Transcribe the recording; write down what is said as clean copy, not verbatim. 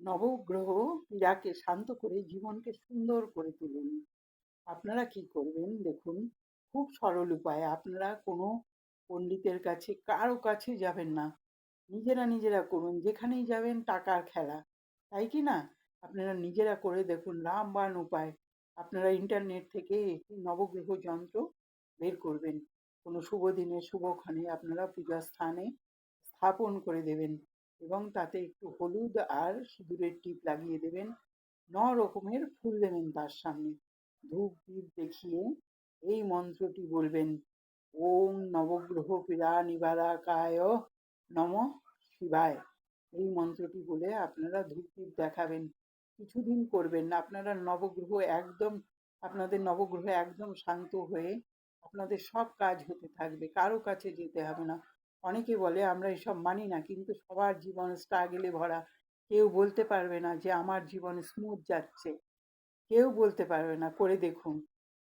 নবগ্রহ পীড়াকে শান্ত করে জীবনকে সুন্দর করে তুলুন। আপনারা কি করবেন দেখুন, খুব সরল উপায়। আপনারা কোনো পণ্ডিতের কাছে কারো কাছে যাবেন না, নিজেরা নিজেরা করুন। যেখানেই যাবেন টাকার খেলা, তাই কি না? আপনারা নিজেরা করে দেখুন, রামবাণ উপায়। আপনারা ইন্টারনেট থেকে একটি নবগ্রহ যন্ত্র বের করবেন, কোনো শুভ দিনে শুভক্ষণে আপনারা পূজার স্থানে স্থাপন করে দেবেন এবং তাতে একটু হলুদ আর সিঁদুরের টিপ লাগিয়ে দেবেন। 9 রকমের ফুল দেবেন তার সামনে, ধূপ দ্বীপ দেখিয়ে এই মন্ত্রটি বলবেন, ওম নবগ্রহ পীড়া নিবারকায় নমঃ শিবায়। এই মন্ত্রটি বলে আপনারা ধূপ দ্বীপ দেখাবেন। কিছুদিন করবেন, আপনাদের নবগ্রহ একদম শান্ত হয়ে আপনাদের সব কাজ হতে থাকবে, কারো কাছে যেতে হবে না। অনেকে বলে আমরা এসব মানি না, কিন্তু সবার জীবন স্ট্রাগলে ভরা। কেউ বলতে পারবে না যে আমার জীবন স্মুথ যাচ্ছে, কেউ বলতে পারবে না। করে দেখুন।